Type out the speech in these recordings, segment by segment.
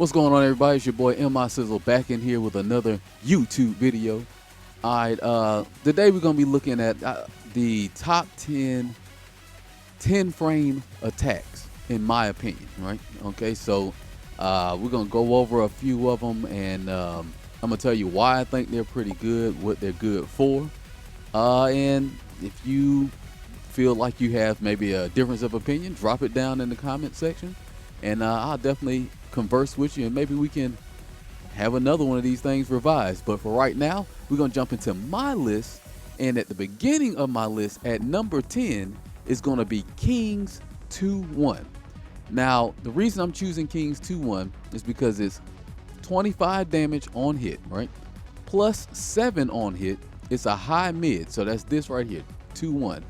What's going on, everybody? It's your boy M.I.C back in here with another YouTube video. All right, today we're going to be looking at the top 10 frame attacks, in my opinion, right? Okay, so we're going to go over a few of them, and I'm going to tell you why I think they're pretty good, what they're good for. And if you feel like you have maybe a difference of opinion, drop it down in the comment section, and I'll definitely converse with you, and maybe we can have another one of these things revised. But for right now, we're going to jump into my list, and at the beginning of my list at number 10 is going to be Kings 2-1. Now, the reason I'm choosing Kings 2-1 is because it's 25 damage on hit, right? Plus 7 on hit. It's a high mid, so that's this right here, 2-1.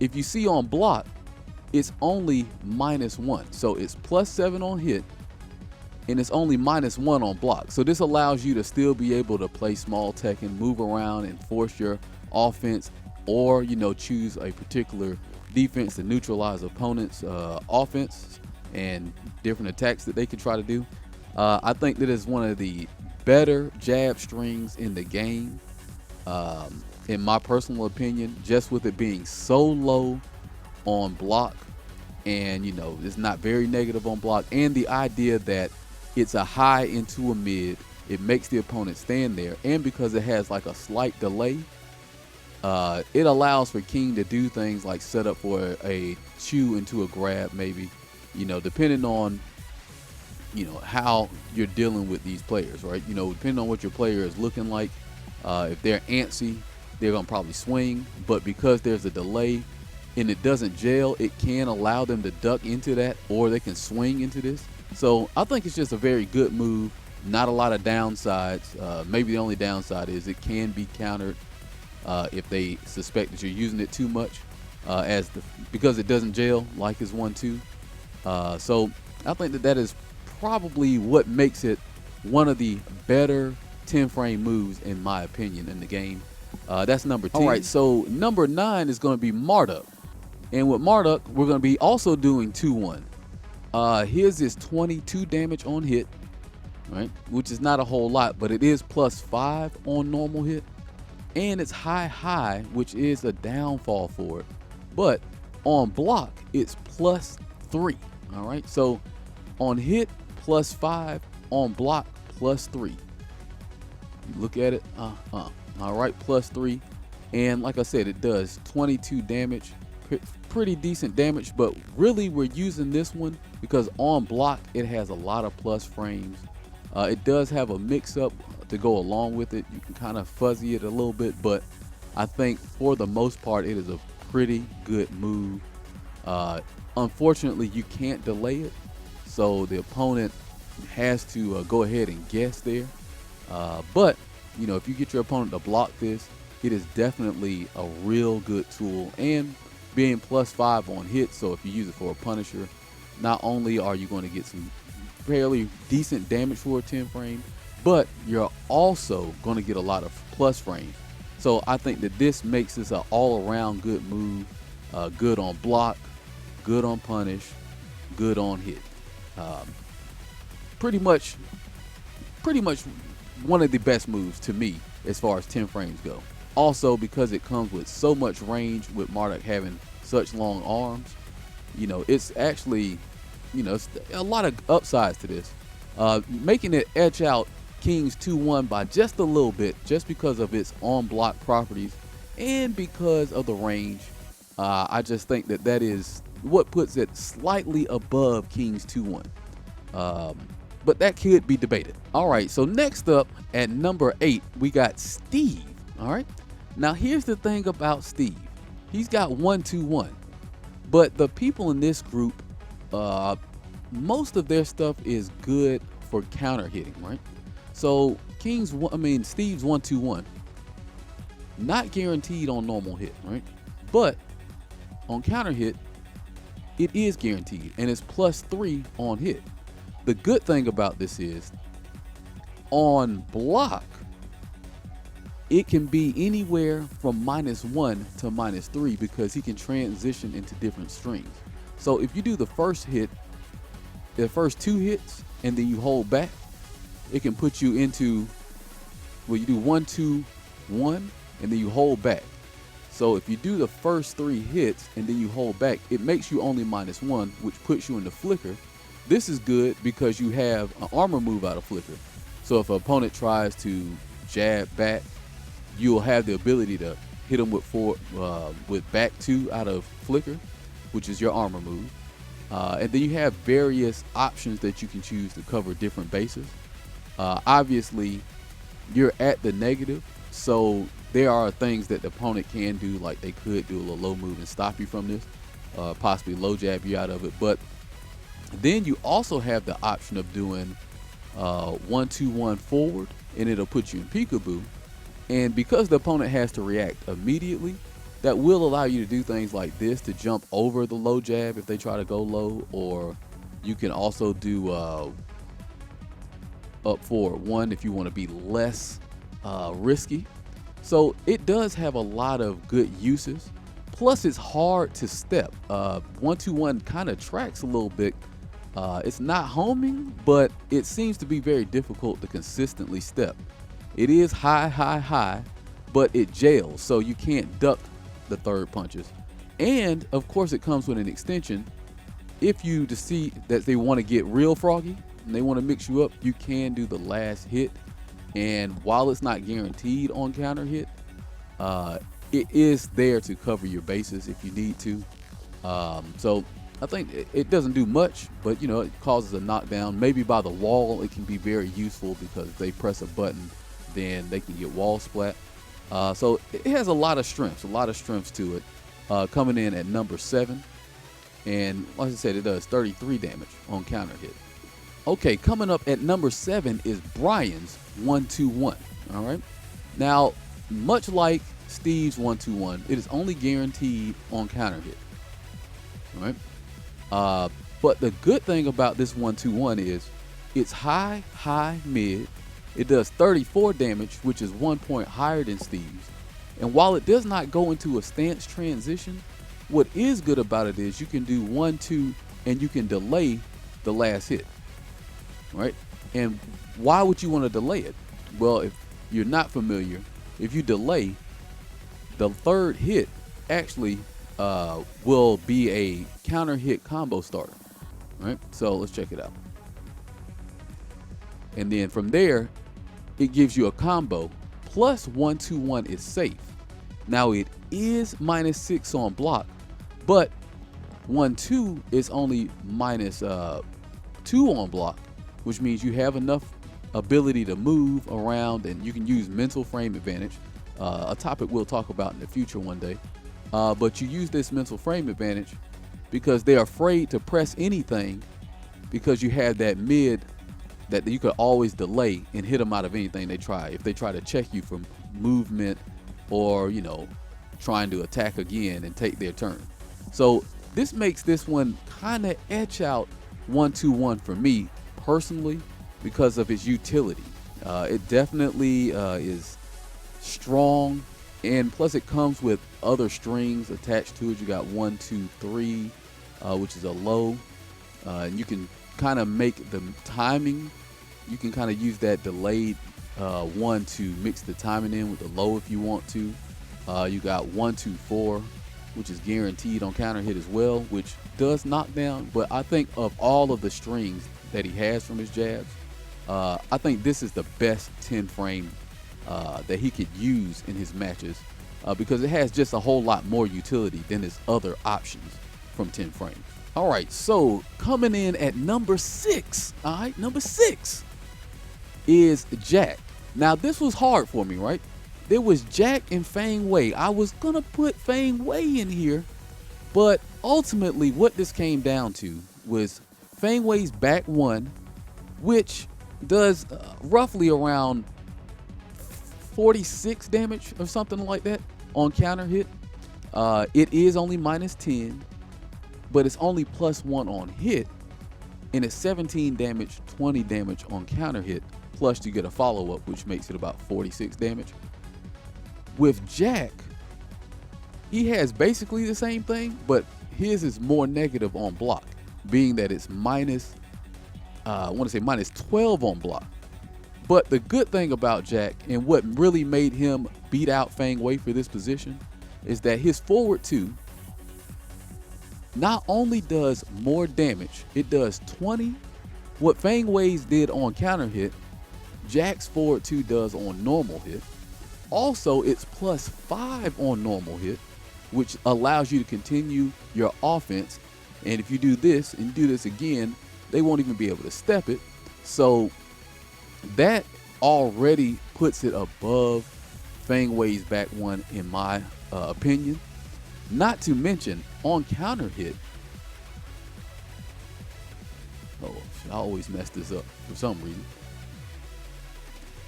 If you see on block, it's only -1, so it's plus 7 on hit, and it's only -1 on block. So this allows you to still be able to play small Tekken, move around and force your offense, or choose a particular defense to neutralize opponents' offense and different attacks that they can try to do. I think that is one of the better jab strings in the game, in my personal opinion, just with it being so low on block, and it's not very negative on block, and the idea that it's a high into a mid, it makes the opponent stand there, and because it has like a slight delay, it allows for King to do things like set up for a chew into a grab, maybe, depending on how you're dealing with these players, right? Depending on what your player is looking like. If they're antsy, they're gonna probably swing, but because there's a delay and it doesn't gel, it can allow them to duck into that, or they can swing into this. So I think it's just a very good move. Not a lot of downsides. Maybe the only downside is it can be countered if they suspect that you're using it too much, because it doesn't gel like his 1-2. So I think that is probably what makes it one of the better 10 frame moves, in my opinion, in the game. That's number 10. All right, so number 9 is going to be Marduk. And with Marduk, we're going to be also doing 2-1. His is 22 damage on hit, right? Which is not a whole lot, but it is plus 5 on normal hit. And it's high, which is a downfall for it. But on block, it's plus 3, all right? So on hit, plus 5, on block, plus 3. You look at it, all right, plus 3. And like I said, it does 22 damage. Pretty decent damage, but really we're using this one because on block it has a lot of plus frames. It does have a mix-up to go along with it. You can kind of fuzzy it a little bit, but I think for the most part it is a pretty good move. Unfortunately, you can't delay it, so the opponent has to go ahead and guess there. But if you get your opponent to block this, it is definitely a real good tool, and being plus 5 on hit, so if you use it for a Punisher, not only are you going to get some fairly decent damage for a 10 frame, but you're also going to get a lot of plus frames. So I think that this makes this an all-around good move. Good on block, good on punish, good on hit. Pretty much one of the best moves to me as far as 10 frames go. Also, because it comes with so much range, with Marduk having such long arms, it's actually, it's a lot of upsides to this. Making it edge out Kings 2-1 by just a little bit, just because of its on-block properties and because of the range. I just think that is what puts it slightly above Kings 2-1. But that could be debated. All right, so next up at number 8, we got Steve. All right. Now, here's the thing about Steve. He's got 1-2-1, but the people in this group, most of their stuff is good for counter hitting, right? So Steve's 1-2-1, not guaranteed on normal hit, right? But on counter hit, it is guaranteed, and it's plus 3 on hit. The good thing about this is on block, it can be anywhere from -1 to -3 because he can transition into different strings. So if you do the first hit the first 2 hits and then you hold back, it can put you into, well, you do 1, 2, 1, and then you hold back. So if you do the first 3 hits and then you hold back, it makes you only -1, which puts you into flicker. This is good because you have an armor move out of flicker. So if an opponent tries to jab back, you'll have the ability to hit them with back 2 out of flicker, which is your armor move. And then you have various options that you can choose to cover different bases. Obviously, you're at the negative, so there are things that the opponent can do, like they could do a little low move and stop you from this, possibly low jab you out of it. But then you also have the option of doing 1, 2, 1 forward, and it'll put you in peekaboo. And because the opponent has to react immediately, that will allow you to do things like this to jump over the low jab if they try to go low, or you can also do up forward 1 if you want to be less risky. So it does have a lot of good uses. Plus, it's hard to step. 1, 2, 1 kind of tracks a little bit. It's not homing, but it seems to be very difficult to consistently step. It is high, high, high, but it jails, so you can't duck the third punches. And of course, it comes with an extension. If you see that they want to get real froggy and they want to mix you up, you can do the last hit. And while it's not guaranteed on counter hit, it is there to cover your bases if you need to. So I think it doesn't do much, but you know, it causes a knockdown. Maybe by the wall, it can be very useful because if they press a button, then they can get wall splat. So it has a lot of strengths to it. Coming in at number 7. And like I said, it does 33 damage on counter hit. Okay, coming up at number 7 is Bryan's 1, 2, 1. All right. Now, much like Steve's 1, 2, 1, it is only guaranteed on counter hit. All right. But the good thing about this 1, 2, 1 is it's high, high, mid. It does 34 damage, which is 1 point higher than Steve's. And while it does not go into a stance transition, what is good about it is you can do 1, 2, and you can delay the last hit. Right? And why would you want to delay it? Well, if you're not familiar, if you delay, the third hit actually will be a counter hit combo starter. Right? So let's check it out. And then from there, it gives you a combo plus 1, 2, 1 is safe. Now it is -6 on block, but 1, 2 is only -2 on block, which means you have enough ability to move around and you can use mental frame advantage, a topic we'll talk about in the future one day. But you use this mental frame advantage because they're afraid to press anything because you have that mid that you could always delay and hit them out of anything they try. If they try to check you from movement or, you know, trying to attack again and take their turn. So this makes this one kind of etch out 1, 2, 1 for me personally because of its utility. It definitely is strong, and plus it comes with other strings attached to it. You got 1, 2, 3, which is a low, and you can kind of make the timing. You can kind of use that delayed 1 to mix the timing in with the low if you want to. You got 1, 2, 4, which is guaranteed on counter hit as well, which does knock down. But I think of all of the strings that he has from his jabs, I think this is the best 10 frame that he could use in his matches because it has just a whole lot more utility than his other options from 10 frames. All right, so coming in at number 6, all right, number 6 is Jack. Now, this was hard for me, right? There was Jack and Fang Wei. I was going to put Fang Wei in here, but ultimately what this came down to was Fang Wei's back 1, which does roughly around 46 damage or something like that on counter hit. It is only -10. But it's only +1 on hit, and it's 17 damage, 20 damage on counter hit, plus you get a follow-up, which makes it about 46 damage. With Jack, he has basically the same thing, but his is more negative on block, being that it's I want to say minus 12 on block. But the good thing about Jack, and what really made him beat out Fang Wei for this position, is that his forward 2 not only does more damage, it does 20. What Fang Wei's did on counter hit, Jack's forward 2 does on normal hit. Also, it's plus 5 on normal hit, which allows you to continue your offense. And if you do this and do this again, they won't even be able to step it. So that already puts it above Fang Wei's back 1 in my opinion. Not to mention on counter hit. Oh, I always mess this up for some reason.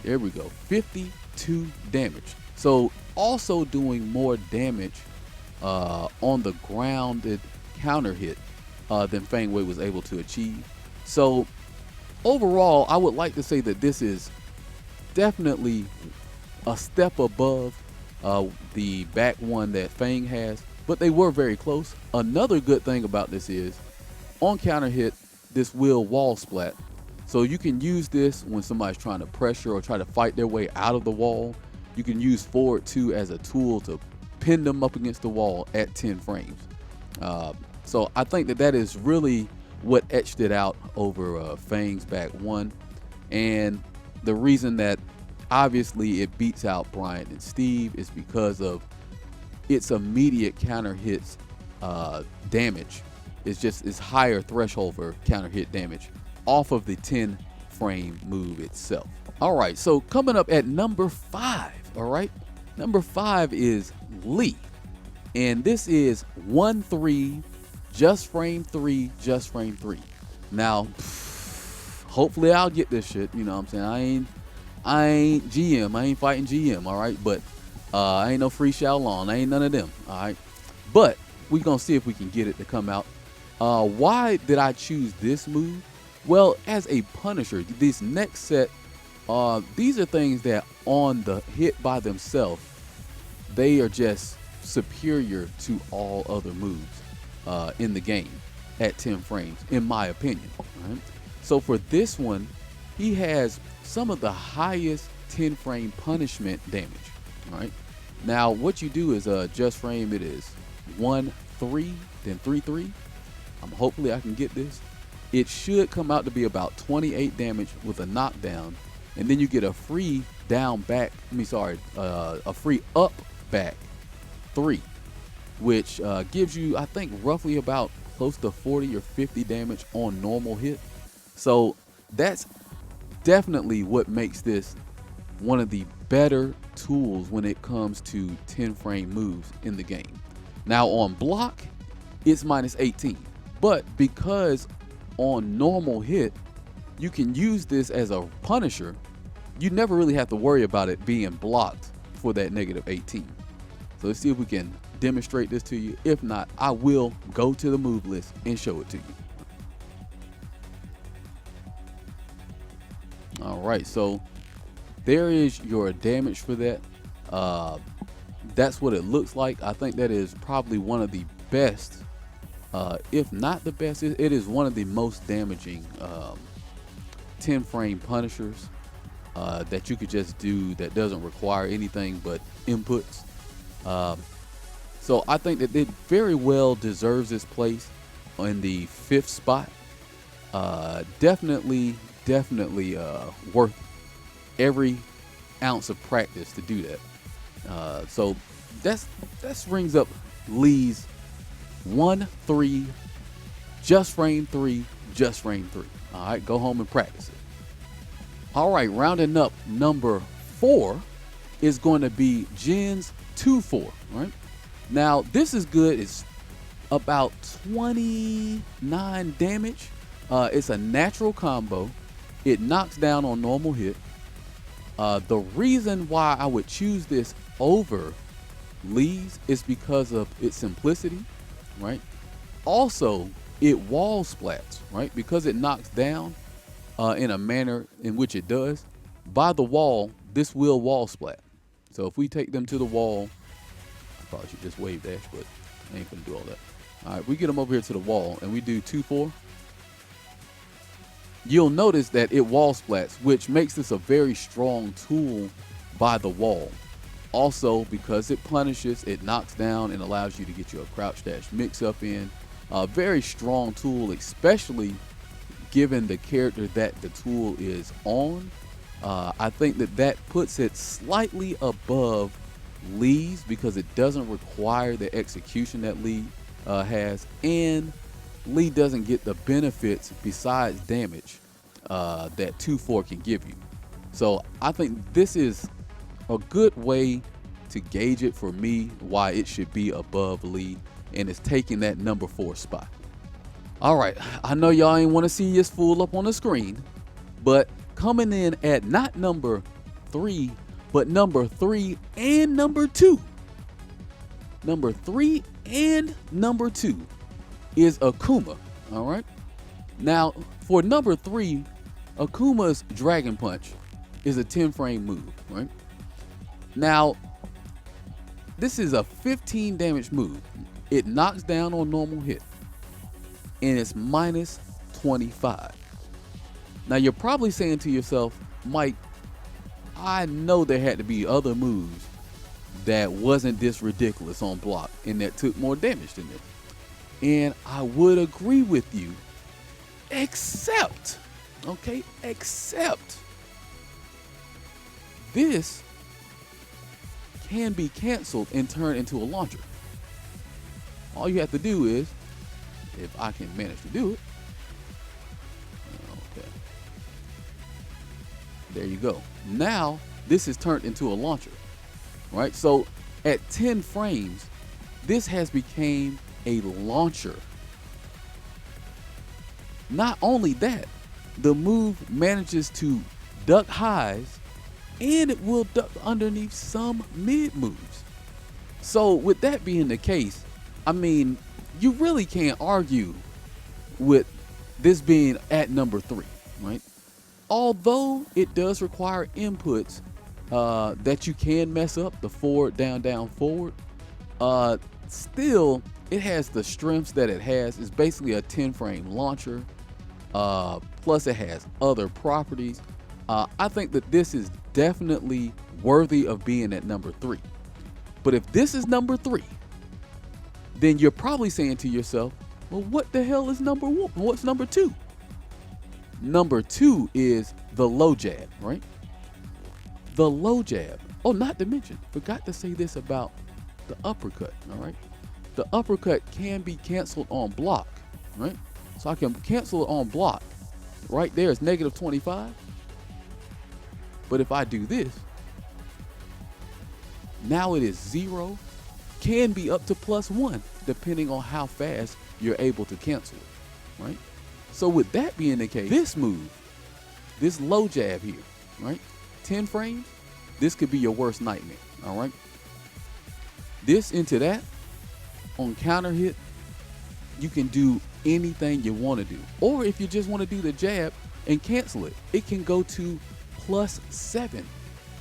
There we go, 52 damage. So also doing more damage on the grounded counter hit than Fang Wei was able to achieve. So overall, I would like to say that this is definitely a step above the back 1 that Fang has, but they were very close. Another good thing about this is on counter hit, this will wall splat. So you can use this when somebody's trying to pressure or try to fight their way out of the wall. You can use forward 2 as a tool to pin them up against the wall at 10 frames. So I think that is really what etched it out over Fang's back 1. And the reason that obviously it beats out Bryan and Steve is because of its immediate counter hits damage. It's higher threshold for counter hit damage off of the 10 frame move itself. All right, so coming up at number 5, all right? Number 5 is Lee. And this is 1-3, just frame 3, just frame 3. Now, hopefully I'll get this shit, you know what I'm saying? I ain't GM, I ain't fighting GM, all right? But I ain't no free Xiaolong, I ain't none of them, all right? But we're gonna see if we can get it to come out. Why did I choose this move? Well, as a Punisher, this next set, these are things that on the hit by themselves, they are just superior to all other moves in the game at 10 frames, in my opinion. Right? So for this one, he has some of the highest 10 frame punishment damage. All right. Now, what you do is just frame it is 1-3, then 3-3. Hopefully I can get this. It should come out to be about 28 damage with a knockdown, and then you get a free down back. A free up back 3, which gives you, I think, roughly about close to 40 or 50 damage on normal hit. So that's definitely what makes this one of the better tools when it comes to 10 frame moves in the game. Now on block, it's minus 18, but because on normal hit, you can use this as a Punisher, you never really have to worry about it being blocked for that negative 18. So let's see if we can demonstrate this to you. If not, I will go to the move list and show it to you. All right, so there is your damage for that. That's what it looks like. I think that is probably one of the best, if not the best, it is one of the most damaging 10 frame punishers that you could just do that doesn't require anything but inputs. So I think that it very well deserves its place in the 5th spot. Definitely worth every ounce of practice to do that. So that rings up Lee's 1-3, just frame 3, just frame 3. All right, go home and practice it. All right, rounding up number 4 is going to be Jin's 2-4. Right now, this is good. It's about 29 damage. It's a natural combo. It knocks down on normal hit. The reason why I would choose this over Lee's is because of its simplicity, right? Also, it wall splats, right? Because it knocks down in a manner in which it does, by the wall, this will wall splat. So if we take them to the wall, I probably should just wave dash, but I ain't gonna do all that. All right, we get them over here to the wall and we do 2-4. you'll notice that it wall splats, which makes this a very strong tool by the wall. Also, because it punishes, it knocks down and allows you to get you a crouch dash mix up in. A very strong tool, especially given the character that the tool is on. I think that puts it slightly above Lee's because it doesn't require the execution that Lee has, and Lee doesn't get the benefits besides damage that 2-4 can give you. So I think this is a good way to gauge it for me, why it should be above Lee, and it's taking that number 4 spot. All right, I know y'all ain't want to see this fool up on the screen, but coming in at not number 3, but number 3 and number 2. Number 3 and number 2 is Akuma. All right. Now, for number 3, Akuma's Dragon Punch is a 10 frame move, right? Now, this is a 15 damage move. It knocks down on normal hit, and it's minus 25. Now, you're probably saying to yourself, Mike, I know there had to be other moves that wasn't this ridiculous on block and that took more damage than this. And I would agree with you, except this can be canceled and turned into a launcher. All you have to do is, if I can manage to do it, okay, there you go. Now this is turned into a launcher, right? So at 10 frames, this has become a launcher. Not only that, the move manages to duck highs, and it will duck underneath some mid moves. So with that being the case, I mean, you really can't argue with this being at number 3, right? Although it does require inputs that you can mess up, the forward, down, down, forward, still it has the strengths that it has. It's basically a 10 frame launcher, plus it has other properties. I think that this is definitely worthy of being at number 3. But if this is number 3, then you're probably saying to yourself, well, what the hell is number 1? What's number 2? Number 2 is the low jab, right? The low jab. Oh, not to mention, forgot to say this about the uppercut, all right? The uppercut can be canceled on block, right? So I can cancel it on block. Right there is negative 25. But if I do this, now it is 0, can be up to +1, depending on how fast you're able to cancel it, right? So with that being the case, this move, this low jab here, right? 10 frames, this could be your worst nightmare, all right? This into that, on counter hit, you can do anything you want to do. Or if you just want to do the jab and cancel it, it can go to +7.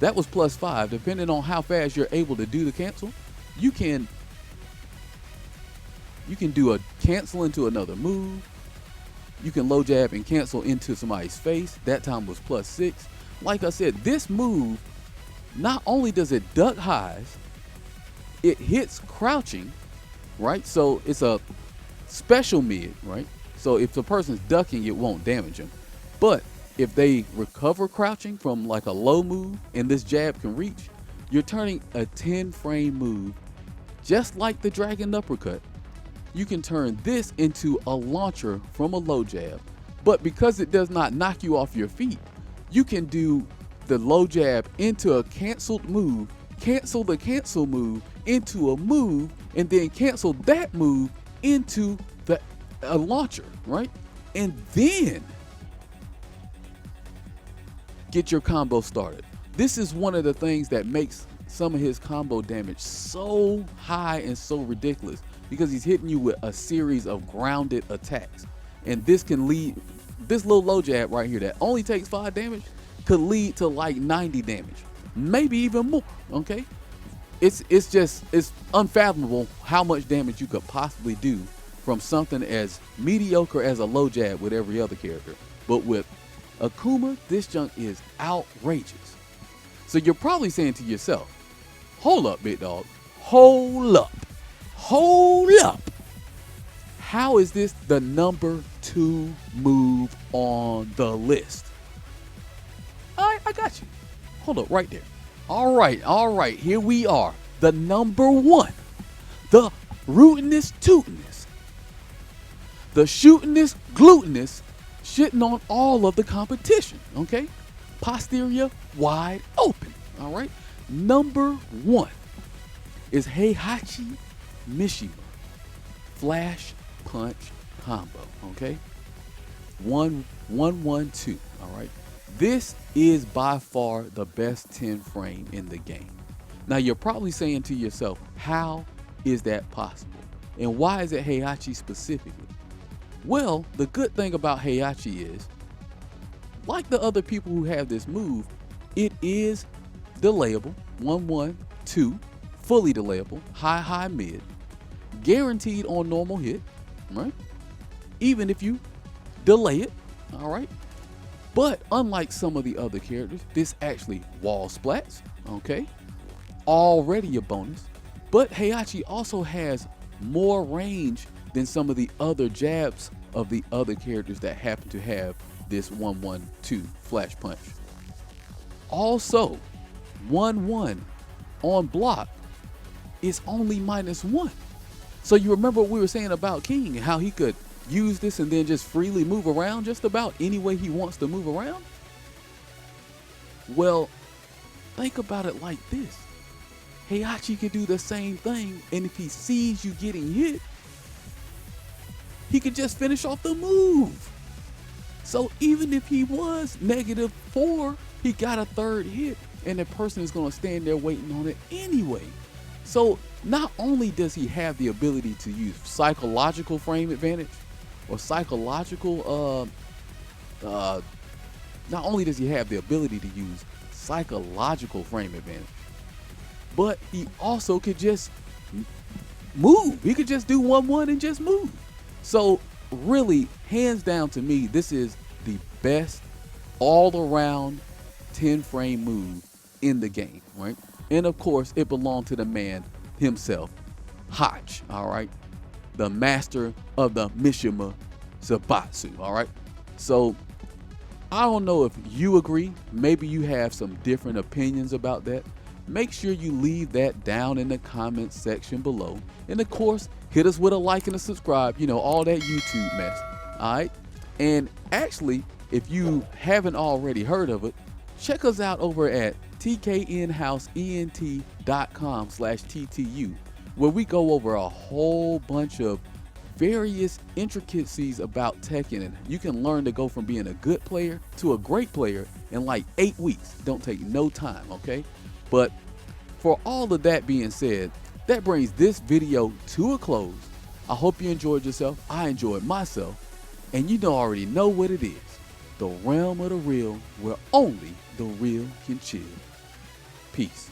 That was +5. Depending on how fast you're able to do the cancel, you can do a cancel into another move. You can low jab and cancel into somebody's face. That time was +6. Like I said, this move, not only does it duck highs, it hits crouching, right? So it's a special mid, right? So if the person's ducking, it won't damage them. But if they recover crouching from like a low move and this jab can reach, you're turning a 10 frame move, just like the dragon uppercut. You can turn this into a launcher from a low jab, but because it does not knock you off your feet, you can do the low jab into a canceled move, cancel the cancel move into a move, and then cancel that move into a launcher, right? And then get your combo started. This is one of the things that makes some of his combo damage so high and so ridiculous, because he's hitting you with a series of grounded attacks. And this can lead, this little low jab right here that only takes 5 damage could lead to like 90 damage, maybe even more, okay? It's unfathomable how much damage you could possibly do from something as mediocre as a low jab with every other character. But with Akuma, this junk is outrageous. So you're probably saying to yourself, hold up, big dog. Hold up. Hold up. How is this the number 2 move on the list? I got you. Hold up right there. All right. Here we are. The number 1. The rootinest, tootinest. The shootinest, glutinous, shitting on all of the competition. Okay? Posterior wide open. All right? Number 1 is Heihachi Mishima Flash Punch Combo. Okay? 1-1-1-2. All right? This is by far the best 10 frame in the game. Now you're probably saying to yourself, how is that possible? And why is it Heihachi specifically? Well, the good thing about Heihachi is, like the other people who have this move, it is delayable, 1-1-2, fully delayable, high, mid, guaranteed on normal hit, right? Even if you delay it, all right? But unlike some of the other characters, this actually wall splats, okay? Already a bonus. But Heihachi also has more range than some of the other jabs of the other characters that happen to have this 1-1-2 flash punch. Also, 1-1 on block is only -1. So you remember what we were saying about King and how he could use this and then just freely move around just about any way he wants to move around? Well, think about it like this. Heihachi can do the same thing, and if he sees you getting hit, he could just finish off the move. So even if he was -4, he got a third hit, and the person is going to stand there waiting on it anyway. So not only does he have the ability to use psychological frame advantage, or psychological, not only does he have the ability to use psychological frame advantage, but he also could just move. He could just do 1-1 and just move. So really, hands down to me, this is the best all-around 10-frame move in the game, right? And of course, it belonged to the man himself, Heihachi, all right? The master of the Mishima Zabatsu, all right? So I don't know if you agree. Maybe you have some different opinions about that. Make sure you leave that down in the comments section below. And of course, hit us with a like and a subscribe, you know, all that YouTube mess, all right? And actually, if you haven't already heard of it, check us out over at TKNHouseENT.com/TTU, where we go over a whole bunch of various intricacies about Tekken, and you can learn to go from being a good player to a great player in like 8 weeks. Don't take no time, okay? But for all of that being said, that brings this video to a close. I hope you enjoyed yourself. I enjoyed myself. And you already know what it is. The realm of the real, where only the real can chill. Peace.